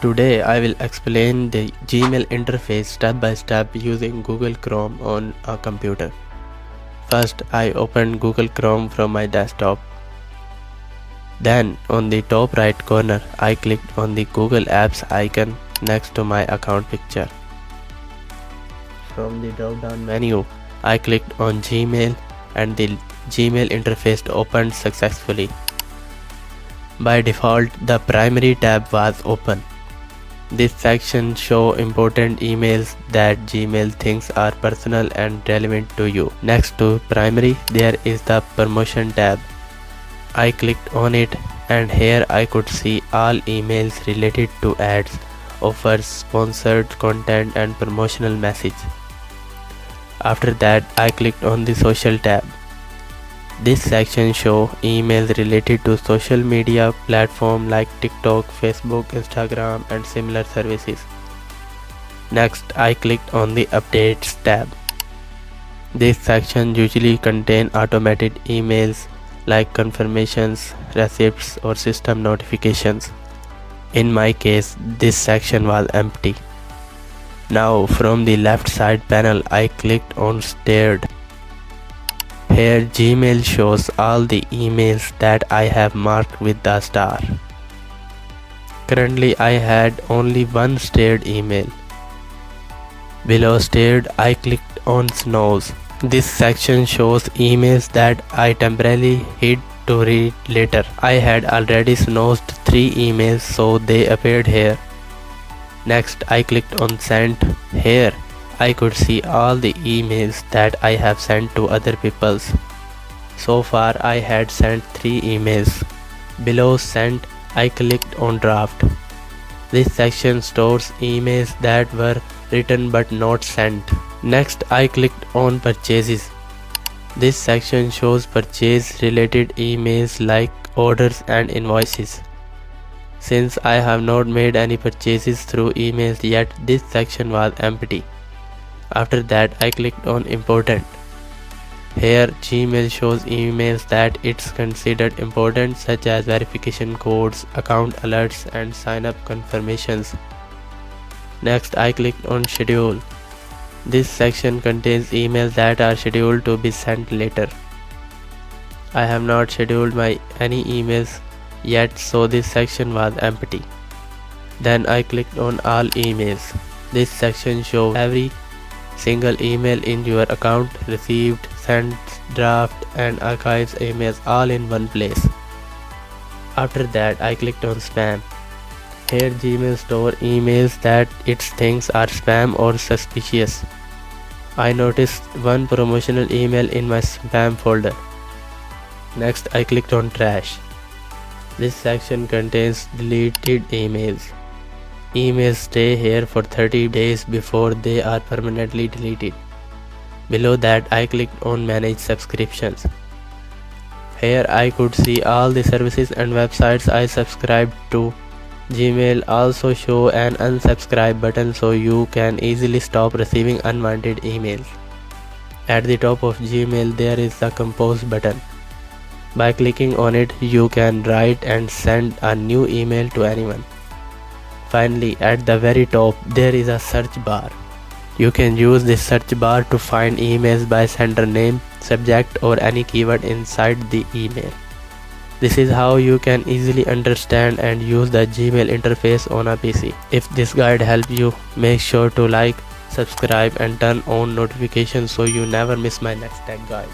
Today I will explain the Gmail interface step by step using Google Chrome on a computer. First, I opened Google Chrome from my desktop. Then, on the top right corner, I clicked on the Google Apps icon next to my account picture. From the drop-down menu, I clicked on Gmail and the Gmail interface opened successfully. By default, the primary tab was open. This section shows important emails that Gmail thinks are personal and relevant to you. Next to primary, there is the promotion tab. I clicked on it and here I could see all emails related to ads, offers, sponsored content and promotional message. After that, I clicked on the social tab. This section shows emails related to social media platforms like TikTok, Facebook, Instagram and similar services. Next, I clicked on the Updates tab. This section usually contains automated emails like confirmations, receipts or system notifications. In my case, this section was empty. Now, from the left side panel, I clicked on Starred. Here Gmail shows all the emails that I have marked with the star. Currently I had only one starred email. Below starred, I clicked on Snoozed. This section shows emails that I temporarily hid to read later. I had already snoozed 3 emails, so they appeared here. Next I clicked on Sent. Here I could see all the emails that I have sent to other people. So far I had sent 3 emails. Below Sent, I clicked on Draft. This section stores emails that were written but not sent. Next I clicked on Purchases. This section shows purchase related emails like orders and invoices. Since I have not made any purchases through emails yet, this section was empty. After that, I clicked on Important. Here Gmail shows emails that it's considered important, such as verification codes, account alerts and sign up confirmations. Next I clicked on Schedule. This section contains emails that are scheduled to be sent later. I have not scheduled any emails yet, so this section was empty. Then I clicked on All Emails. This section shows every single email in your account, received, sent, draft and archives emails all in one place. After that, I clicked on Spam. Here Gmail stores emails that it thinks are spam or suspicious. I noticed one promotional email in my spam folder. Next I clicked on Trash. This section contains deleted emails. Emails stay here for 30 days before they are permanently deleted. Below that, I clicked on Manage Subscriptions. Here I could see all the services and websites I subscribed to. Gmail also shows an unsubscribe button so you can easily stop receiving unwanted emails. At the top of Gmail there is the Compose button. By clicking on it, you can write and send a new email to anyone. Finally, at the very top, there is a search bar. You can use this search bar to find emails by sender name, subject or any keyword inside the email. This is how you can easily understand and use the Gmail interface on a PC. If this guide helped you, make sure to like, subscribe and turn on notifications so you never miss my next tech guide.